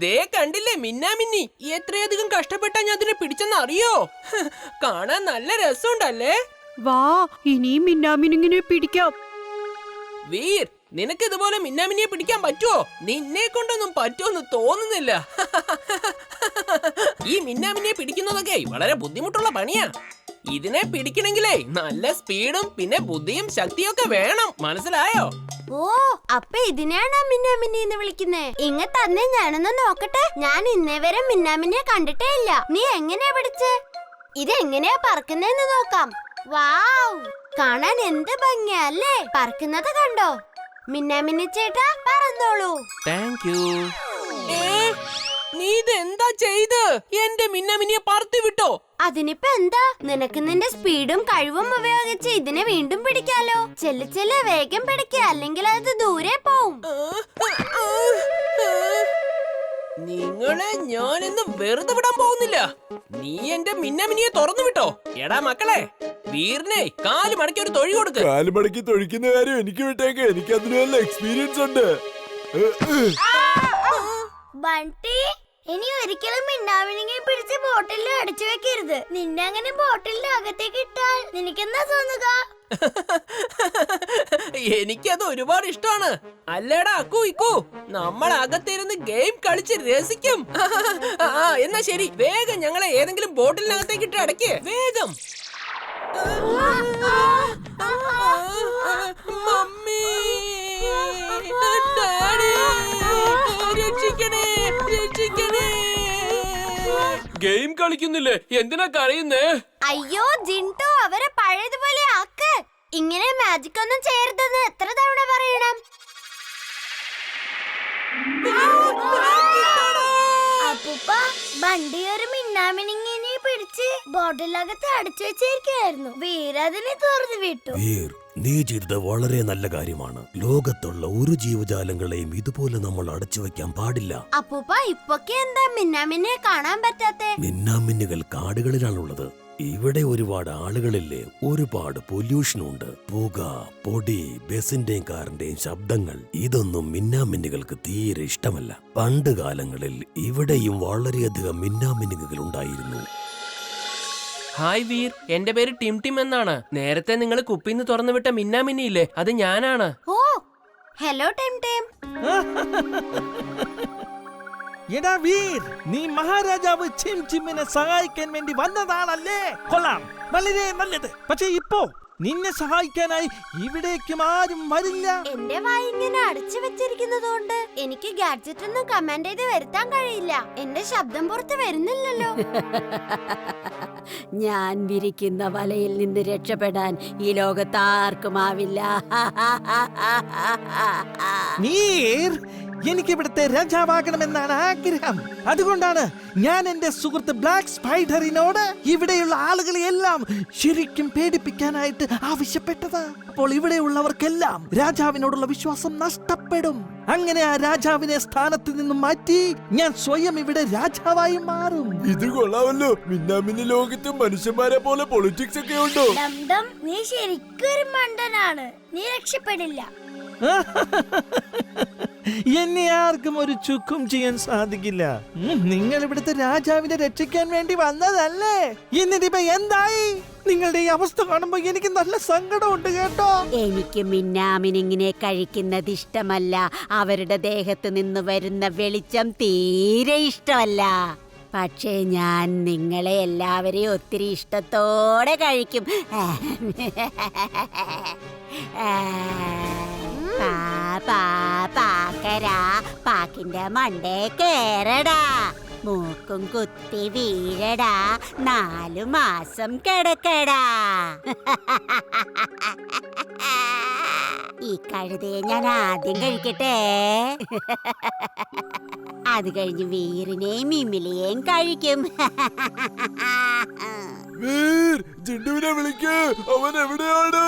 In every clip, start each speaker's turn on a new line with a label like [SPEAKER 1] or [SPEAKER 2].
[SPEAKER 1] ദേ കണ്ടില്ലേ മിന്നാമിന്നി, എത്രയധികം കഷ്ടപ്പെട്ടാ ഞാൻ അതിനെ പിടിച്ചെന്ന് അറിയോ? കാണാൻ നല്ല രസമുണ്ടല്ലേ?
[SPEAKER 2] വാ, ഇനിയും മിന്നാമിനിങ്ങിനെ പിടിക്കാം.
[SPEAKER 1] വീർ, നിനക്ക് ഇതുപോലെ മിന്നാമിനിയെ പിടിക്കാൻ പറ്റുമോ? നിന്നെ കൊണ്ടൊന്നും പറ്റുമെന്ന് തോന്നുന്നില്ല. ഈ മിന്നാമിനിയെ പിടിക്കുന്നതൊക്കെ വളരെ ബുദ്ധിമുട്ടുള്ള പണിയാ. ഇതിനെ പിടിക്കണെങ്കിലേ നല്ല സ്പീഡും പിന്നെ ബുദ്ധിയും ശക്തിയും ഒക്കെ വേണം, മനസ്സിലായോ?
[SPEAKER 3] ഓ, അപ്പൊ ഇതിനെയാണോ മിന്നാമിന്നി എന്ന് വിളിക്കുന്നേ? ഇങ്ങ തന്നെ ഞാനൊന്ന് നോക്കട്ടെ. ഞാൻ ഇന്നേ വരെ മിന്നാമിന്നിയെ കണ്ടിട്ടേ ഇല്ല. നീ എങ്ങനെയാ പിടിച്ചേ? ഇത് എങ്ങനെയാ പറക്കുന്നേന്ന് നോക്കാം. വാവ്, കാണാൻ എന്ത് ഭംഗിയാ അല്ലേ? പറക്കുന്നത് കണ്ടോ? മിന്നാമിന്നി ചേട്ടാ, പറന്നോളൂ.
[SPEAKER 1] Thank you. നീ ഇതെന്താ ചെയ്ത്? എന്റെ മിന്നാമിനിയെ പറത്തി വിട്ടോ?
[SPEAKER 3] അതിനിപ്പോ എന്താ? നിനക്ക് നിന്റെ സ്പീഡും കഴിവും ഉപയോഗിച്ച് ഇതിനെ വീണ്ടും പിടിക്കാലോ. ചെല്ല വേഗം പിടിക്കുക, അല്ലെങ്കിൽ അത് ദൂരെ പോവും.
[SPEAKER 1] നിങ്ങളെ ഞാൻ ഇന്ന് വെറുതെ വിടാൻ പോകുന്നില്ല. നീ എന്റെ മിന്നാമിനിയെ തുറന്നു വിട്ടോ? എടാ മക്കളെ, വീറിനെ കാല് മടക്കി ഒരു തൊഴി കൊടുക്ക്.
[SPEAKER 4] കാല് മടക്കി തൊഴിക്കുന്ന കാര്യം എനിക്ക് വിട്ടേക്ക്, എനിക്ക് അതിന് നല്ല എക്സ്പീരിയൻസ് ഉണ്ട്.
[SPEAKER 3] ബണ്ടി, ഇനി ഒരിക്കലും മിന്നാമിനിയെ പിടിച്ച് ബോട്ടിലിൽ അടിച്ചു വെക്കരുത്. നിന്നെ അങ്ങനെ ബോട്ടിലിന്റെ അകത്തേക്ക് ഇട്ടാൽ നിനക്കെന്താ തോന്നുക?
[SPEAKER 1] എനിക്കത് ഒരുപാട് ഇഷ്ടമാണ്. അല്ലേടാ അക്കു ഇക്കു, നമ്മൾ അകത്തിരുന്ന് ഗെയിം കളിച്ച് രസിക്കും. എന്നാ ശരി, വേഗം ഞങ്ങളെ ഏതെങ്കിലും ബോട്ടിലിനകത്തേക്ക് ഇട്ട് അടയ്ക്ക്, വേഗം. മമ്മി, ഡാഡി, രക്ഷിക്കണേ, രക്ഷിക്കണേ. ഗെയിം കളിക്കുന്നില്ലേ? എന്തിനാ കരയുന്നേ?
[SPEAKER 3] അയ്യോ ജിൻടു, അവരെ പഴയതുപോലെ ആക്ക്. ഇങ്ങനെ മാജിക് ഒന്നും ചെയ്യരുതെന്ന് എത്ര തവണ പറയണം? അപ്പൂപ്പ, ബണ്ടി ഒരു മിന്നാമിനിങ്ങിനെ പിടിച്ച് ബോട്ടിലകത്ത് അടിച്ചു വെച്ചിരിക്കായിരുന്നു. വീരതിനെ തുറന്നു വിട്ടു.
[SPEAKER 5] വീർ, നീ ചെയ്തത് വളരെ നല്ല കാര്യമാണ്. ലോകത്തുള്ള ഒരു ജീവജാലങ്ങളെയും ഇതുപോലെ നമ്മൾ അടച്ചു വെക്കാൻ പാടില്ല.
[SPEAKER 3] അപ്പൂപ്പ, ഇപ്പൊക്കെ എന്താ മിന്നാമിനെ കാണാൻ പറ്റാത്തെ?
[SPEAKER 5] മിന്നാമിന്നുകൾ കാടുകളിലാണുള്ളത്. ഇവിടെ ഒരുപാട് ആളുകളില്ലേ, ഒരുപാട് പൊല്യൂഷൻ ഉണ്ട്. പുക, പൊടി, ബസിന്റെയും കാറിന്റെയും ശബ്ദങ്ങൾ, ഇതൊന്നും മിന്നാമിന്നുകൾക്ക് തീരെ ഇഷ്ടമല്ല. പണ്ട് കാലങ്ങളിൽ ഇവിടെയും വളരെയധികം മിന്നാമിന്നുകൾ ഉണ്ടായിരുന്നു.
[SPEAKER 1] ഹായ് വീർ, എന്റെ പേര് ടിം ടിം എന്നാണ്. നേരത്തെ നിങ്ങൾ കുപ്പിന്ന് തുറന്നു വിട്ട മിന്നാമിന്നിയില്ലേ, അത് ഞാനാണ്.
[SPEAKER 3] ഓ, ഹലോ ടിം ടിം.
[SPEAKER 6] എടാ വീർ, നീ മഹാരാജാവ് ചിം ചിമ്മിനെ സഹായിക്കാൻ വേണ്ടി വന്നതാണല്ലേ? കൊള്ളാം, വളരെ നല്ലത്. പക്ഷെ ഇപ്പോ നിന്നെ സഹായിക്കാനായി ഇവിടേക്കും ആരും വരില്ല.
[SPEAKER 3] എന്റെ വായി ഇങ്ങനെ അടച്ചു വെച്ചിരിക്കുന്നതുകൊണ്ട് എനിക്ക് ഗാഡ്ജറ്റ് ഒന്നും കമാൻഡ് ചെയ്ത് വരുത്താൻ കഴിയില്ല. എന്റെ ശബ്ദം പുറത്ത് വരുന്നില്ലല്ലോ.
[SPEAKER 2] ഞാൻ വിരിക്കുന്ന വലയിൽ നിന്ന് രക്ഷപ്പെടാൻ ഈ ലോകത്താർക്കുമാവില്ല.
[SPEAKER 6] വീർ, എനിക്ക് ഇവിടുത്തെ രാജാവാകണമെന്നാണ് ആഗ്രഹം. അതുകൊണ്ടാണ് ഞാൻ എന്റെ സുഹൃത്ത് ബ്ലാക്ക് സ്പൈഡറിനോട് ഇവിടെയുള്ള ആളുകളെ എല്ലാം ശരിക്കും പേടിപ്പിക്കാനായിട്ട് ആവശ്യപ്പെട്ടത്. അപ്പോൾ ഇവിടെയുള്ളവർക്കെല്ലാം രാജാവിനോടുള്ള വിശ്വാസം നഷ്ടപ്പെടും. അങ്ങനെ ആ രാജാവിനെ സ്ഥാനത്ത് നിന്നും മാറ്റി ഞാൻ സ്വയം ഇവിടെ രാജാവായി മാറും.
[SPEAKER 4] ഇത് കൊള്ളാമല്ലോ. മിന്നാമിന്നി ലോകത്ത് മനുഷ്യന്മാരെ പോലെ പൊളിറ്റിക്സ് ഒക്കെ ഉണ്ടോ?
[SPEAKER 3] നീ ശരിക്കും ഒരു മണ്ടനാണ്. നീ രക്ഷപ്പെടില്ല.
[SPEAKER 6] എന്നെ ആർക്കും ഒരു ചുക്കും ചെയ്യാൻ സാധിക്കില്ല. നിങ്ങൾ ഇവിടുത്തെ രാജാവിനെ രക്ഷിക്കാൻ വേണ്ടി വന്നതല്ലേ? എന്നിട്ടിപ്പോ എന്തായി? നിങ്ങളുടെ ഈ അവസ്ഥ കാണുമ്പോ എനിക്ക് നല്ല സങ്കടമുണ്ട് കേട്ടോ.
[SPEAKER 2] എനിക്ക് മിന്നാമിനിങ്ങിനെ കഴിക്കുന്നത് ഇഷ്ടമല്ല. അവരുടെ ദേഹത്ത് നിന്ന് വരുന്ന വെളിച്ചം തീരെ ഇഷ്ടമല്ല. പക്ഷേ ഞാൻ നിങ്ങളെ എല്ലാവരെയും ഒത്തിരി ഇഷ്ടത്തോടെ കഴിക്കും. പാക്കിന്റെ മണ്ടേ കേറടാ, മൂക്കും കുത്തി വീഴടാ, 4 മാസം കിടക്കടാ. ഈ കഴുതയെ ഞാൻ ആദ്യം കഴിക്കട്ടെ. അത് കഴിഞ്ഞ് വീറിനെയും മിമിലിയെയും കഴിക്കും.
[SPEAKER 4] വീർ, ജിണ്ടുവിനെ വിളിക്ക്. അവൻ എവിടെയാണ്?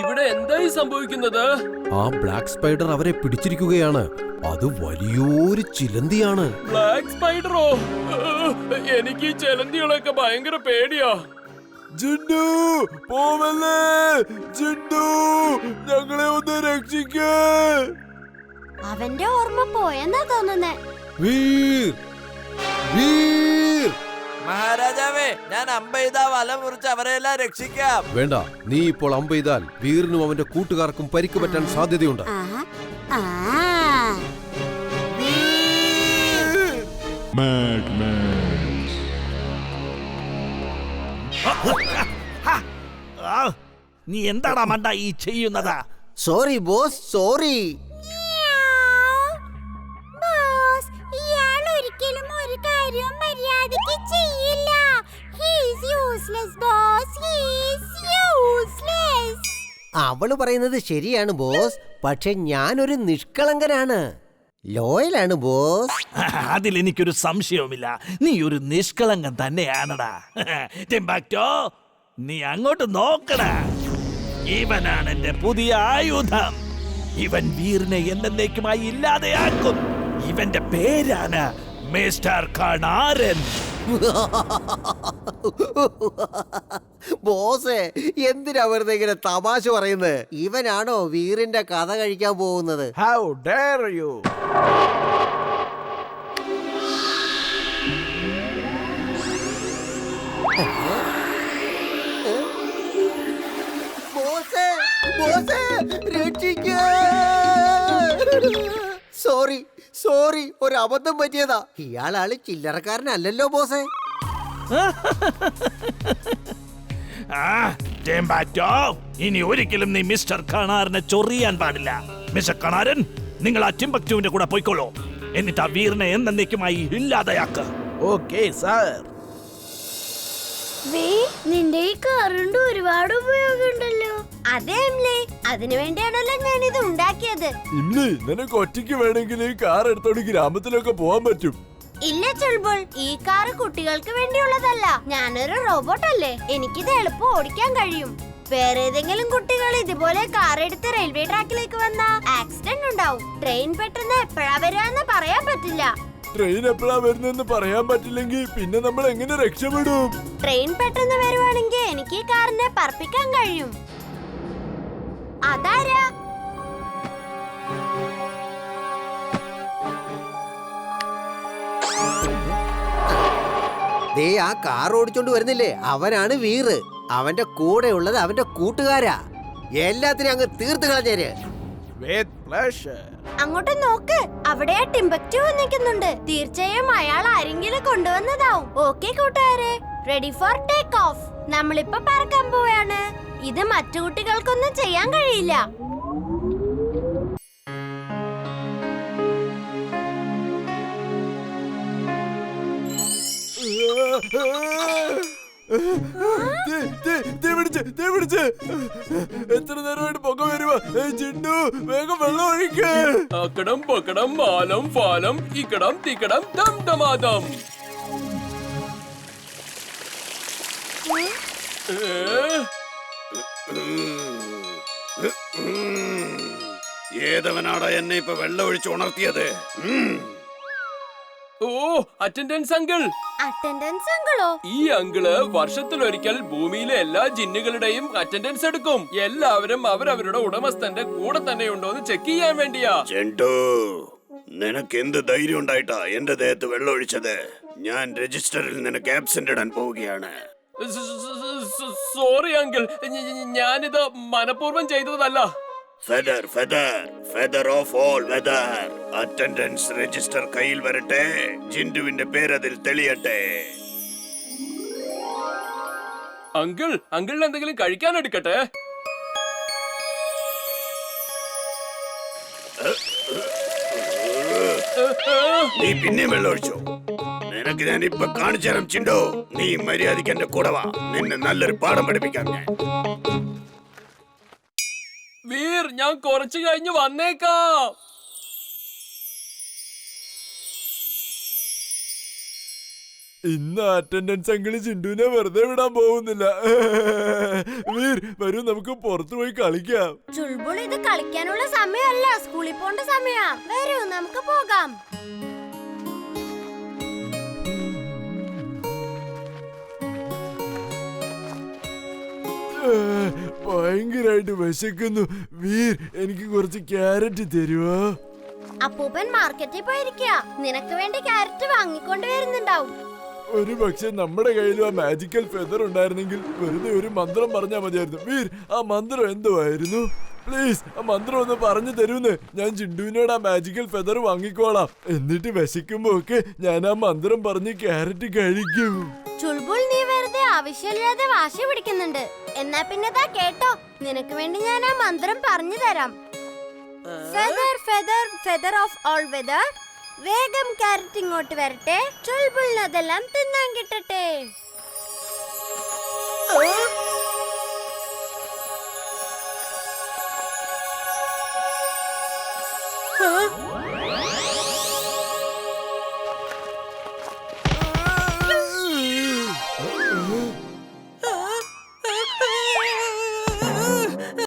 [SPEAKER 1] ഇവിടെ എന്തായി സംഭവിക്കുന്നത്?
[SPEAKER 5] ആ ബ്ലാക്ക് സ്പൈഡർ അവരെ പിടിച്ചിരിക്കുകയാണ്. അത് വലിയൊരു ചിലന്തിയാണ്.
[SPEAKER 1] ബ്ലാക്ക് സ്പൈഡറോ? എനിക്ക് ഈ ചെലന്തികളൊക്കെ ഭയങ്കര പേടിയാ.
[SPEAKER 4] ജിണ്ടു പോവല്ലേ, ജിണ്ടു ഞങ്ങളെ ഒന്ന് രക്ഷിക്കേ.
[SPEAKER 3] അവന്റെ ഓർമ്മ പോയെന്നാ തോന്നുന്നേ.
[SPEAKER 4] വീർ വീർ
[SPEAKER 7] മഹാരാജാവേ, ഞാൻ അമ്പെയ്താ വല മുറിച്ച് അവരെല്ലാം രക്ഷിക്കാം.
[SPEAKER 5] വേണ്ട, നീ ഇപ്പോൾ അമ്പെയ്താൽ വീറിനും അവന്റെ കൂട്ടുകാർക്കും പരിക്ക് പറ്റാൻ സാധ്യതയുണ്ട്.
[SPEAKER 2] ആഹാ. ആ.
[SPEAKER 6] നീ എന്താടാ മണ്ട ഈ ചെയ്യുന്നത്?
[SPEAKER 8] Sorry boss, sorry.
[SPEAKER 3] ബോസ്, ഇയാൾ ഒരിക്കലും ഒരു കാര്യവും മര്യാദയ്ക്ക് ചെയ്യില്ല. He is useless, boss. He is useless.
[SPEAKER 8] അവള് പറയുന്നത് ശരിയാണ് ബോസ്, പക്ഷെ ഞാനൊരു നിഷ്കളങ്കനാണ്, ലോയലാണ് ബോസ്.
[SPEAKER 6] അതിലെനിക്കൊരു സംശയവുമില്ല. നീ ഒരു നിഷ്കളങ്കൻ തന്നെയാണടാ. ടിംബാക്ടോ, നീ അങ്ങോട്ട് നോക്കടാ. ഇവനാണ് എന്റെ പുതിയ ആയുധം. ഇവൻ വീറിനെ എന്നേക്കുമായി ഇല്ലാതെയാക്കും. ഇവന്റെ പേരാണ് മിസ്റ്റർ കണാരൻ.
[SPEAKER 8] ബോസേ, എന്തിനാ വെറുതെ ഇങ്ങനെ തമാശ പറയുന്നത്? ഇവനാണോ വീറിന്റെ കഥ കഴിക്കാൻ പോകുന്നത്?
[SPEAKER 6] How dare you?
[SPEAKER 8] ബോസേ, ബോസേ, രക്ഷിക്കേ. സോറി സോറി, ഒരു അബദ്ധം പറ്റിയതാ. ഇയാളാള് ചില്ലറക്കാരനല്ലല്ലോ ബോസേ.
[SPEAKER 6] ടിംബാക്ടോ, ഇനി ഒരിക്കലും നീ മിസ്റ്റർ കണാറിനെ ചൊറിയാൻ പാടില്ല. മിസ്റ്റർ കണാരൻ, നിങ്ങൾ ആ ടിംബക്ടുവിന്റെ കൂടെ പോയിക്കോളൂ. എന്നിട്ട് ആ വീറിനെ എന്നേക്കുമായി ഇല്ലാതെയാക്ക്. Okay sir.
[SPEAKER 3] നിന്റെ ഈ കാറുണ്ട് ഒരുപാട് ഉപയോഗമുണ്ടല്ലോ. അതെ അമ്ലേ, അതിനു വേണ്ടിയാണല്ലോ ഞാൻ ഇത് ഉണ്ടാക്കിയത്.
[SPEAKER 4] ഇമ്ലി, നിനക്ക് ഒറ്റയ്ക്ക് വേണമെങ്കിൽ ഈ കാർ എടുത്തോണ്ട് ഗ്രാമത്തിലൊക്കെ പോവാൻ പറ്റും.
[SPEAKER 3] ഇല്ല ചുൾബുൾ, ഈ കാറ് കുട്ടികൾക്ക് വേണ്ടിയുള്ളതല്ല. ഞാനൊരു റോബോട്ട് അല്ലേ, എനിക്കിത് എളുപ്പം ഓടിക്കാൻ കഴിയും. വേറെ ഏതെങ്കിലും കുട്ടികൾ ഇതുപോലെ കാർ എടുത്ത് റെയിൽവേ ട്രാക്കിലേക്ക് വന്നാ ആക്സിഡന്റ് ഉണ്ടാവും. ട്രെയിൻ പെട്ടെന്ന് എപ്പോഴാ വരാന്ന് പറയാൻ പറ്റില്ല.
[SPEAKER 4] ട്രെയിൻ എപ്പോഴാ വരുന്നെന്ന് പറയാൻ പറ്റില്ലെങ്കിൽ പിന്നെ നമ്മൾ എങ്ങനെ രക്ഷപ്പെടും?
[SPEAKER 3] ട്രെയിൻ പെട്ടെന്ന് വരുവാണെങ്കിൽ എനിക്ക് ഈ കാറിനെ പറപ്പിക്കാൻ കഴിയും. അതാരാ?
[SPEAKER 8] ദേ ആ കാർ ഓടിച്ചോണ്ട് വരുന്നില്ലേ, അവനാണ് വീറ്. അവന്റെ കൂടെ ഉള്ളത് അവന്റെ കൂട്ടുകാരാ. എല്ലാത്തിനും അങ്ങ് തീർത്ത് കളഞ്ഞേര്.
[SPEAKER 3] അങ്ങോട്ട് നോക്ക്, അവിടെ ആ ടിംബക്ടു നിൽക്കുന്നുണ്ട്. തീർച്ചയായും അയാൾ ആരെങ്കിലും കൊണ്ടുവന്നതാവും. ഓക്കെ കൂട്ടുകാരെ, റെഡി ഫോർ ടേക്ക് ഓഫ്. നമ്മളിപ്പോ പറക്കാൻ പോവാണ്. ഇത് മറ്റു കുട്ടികൾക്കൊന്നും ചെയ്യാൻ കഴിയില്ല.
[SPEAKER 4] എത്ര നേരമായിട്ട് പുക വരുവാ? ജിണ്ടു, വേഗം വെള്ളം ഒഴിക്ക്.
[SPEAKER 1] അക്കടം പക്കടം മാലം ഫാലം ഇക്കടം തിക്കടം ദം ദമാദം.
[SPEAKER 5] ഏതവനാടാ എന്നെ ഇപ്പൊ വെള്ളം ഒഴിച്ച് ഉണർത്തിയത്?
[SPEAKER 1] ഓ, അറ്റൻഡൻസ് അങ്കിൾ.
[SPEAKER 3] അറ്റൻഡൻസ് അങ്കിളോ?
[SPEAKER 1] ഈ അങ്കിള് വർഷത്തിലൊരിക്കൽ ഭൂമിയിലെ എല്ലാ ജിന്നുകളുടെയും അറ്റൻഡൻസ് എടുക്കും. എല്ലാവരും അവരവരുടെ ഉടമസ്ഥന്റെ കൂടെ തന്നെ ഉണ്ടോ എന്ന് ചെക്ക് ചെയ്യാൻ വേണ്ടിയാ.
[SPEAKER 5] ചെണ്ടു, നിനക്ക് എന്ത് ധൈര്യം ഉണ്ടായിട്ടാ എന്റെ ദേഹത്ത് വെള്ളം ഒഴിച്ചത്? ഞാൻ രജിസ്റ്ററിൽ നിനക്ക് ആബ്സെന്റ് ഇടാൻ പോവുകയാണ്.
[SPEAKER 1] സോറി അങ്കിൾ, ഞാനിത് മനഃപൂർവ്വം ചെയ്തതല്ല.
[SPEAKER 5] Feather feather feather of all whether. Attendance register കയ്യിൽ വരട്ടെ. ജിൻഡുവിന്റെ പേരതിൽ തെളിയട്ടെ.
[SPEAKER 1] അങ്കിൾ, അങ്കിളിന് എന്തെങ്കിലും കഴിക്കാൻ എടുക്കട്ടെ?
[SPEAKER 5] നീ പിന്നെ വെള്ളം ഒഴിച്ചോ? നിനക്ക് ഞാൻ ഇപ്പൊ കാണിച്ചു തരാം ചിണ്ടു. നീ മര്യാദയ്ക്ക് എന്റെ കൂടെ വാ. നിന്നെ നല്ലൊരു പാഠം പഠിപ്പിക്കാം ഞാൻ.
[SPEAKER 1] വീർ, ഞാൻ കുറച്ചു കഴിഞ്ഞ് വന്നേക്കാം.
[SPEAKER 4] ഇന്ന് അറ്റൻഡൻസ് അങ്കിള് ചിണ്ടുവിനെ വെറുതെ വിടാൻ പോകുന്നില്ല. വീർ വരൂ, നമുക്ക് പുറത്തു പോയി കളിക്കാം.
[SPEAKER 3] ചുൾബുൾ, ഇത് കളിക്കാനുള്ള സമയമല്ല, സ്കൂളിൽ പോണ്ട സമയാ. വരൂ നമുക്ക് പോകാം.
[SPEAKER 4] ഭയങ്കരായിട്ട് വിശക്കുന്നു. വീർ, എനിക്ക് കുറച്ച് ക്യാരറ്റ് തരുവോ?
[SPEAKER 3] അപ്പൂപ്പൻ മാർക്കറ്റിൽ പോയിരിക്കുക. നിനക്ക് വേണ്ടി ക്യാരറ്റ് വാങ്ങിക്കൊണ്ട് വരുന്നുണ്ടാവും.
[SPEAKER 4] ഒരു പക്ഷെ നമ്മുടെ കയ്യിലും ആ മാജിക്കൽ ഫെദർ ഉണ്ടായിരുന്നെങ്കിൽ വെറുതെ ഒരു മന്ത്രം പറഞ്ഞാൽ മതിയായിരുന്നു. വീർ, ആ മന്ത്രം എന്തുവായിരുന്നു? പ്ലീസ് ആ മന്ത്രം ഒന്ന് പറഞ്ഞു തരൂന്ന്. ഞാൻ ചിണ്ടുവിനോട് ആ മാജിക്കൽ ഫെദർ വാങ്ങിക്കോളാം. എന്നിട്ട് വിശക്കുമ്പോ ഒക്കെ ഞാൻ ആ മന്ത്രം പറഞ്ഞ് ക്യാരറ്റ് കഴിക്കും.
[SPEAKER 3] ചുൾബുൾ, നീ വെറുതെ ആവശ്യമില്ലാതെ വാശി പിടിക്കുന്നുണ്ട്. എന്നാ പിന്നെ ദാ കേട്ടോ, നിനക്ക് വേണ്ടി ഞാൻ ആ മന്ത്രം പറഞ്ഞു തരാം. Feather feather feather of all whether, വേഗം ക്യാരറ്റ് ഇങ്ങോട്ട് വരട്ടെ, ചുൾബുളിന് അതെല്ലാം തിന്നാൻ കിട്ടട്ടെ.
[SPEAKER 1] ആ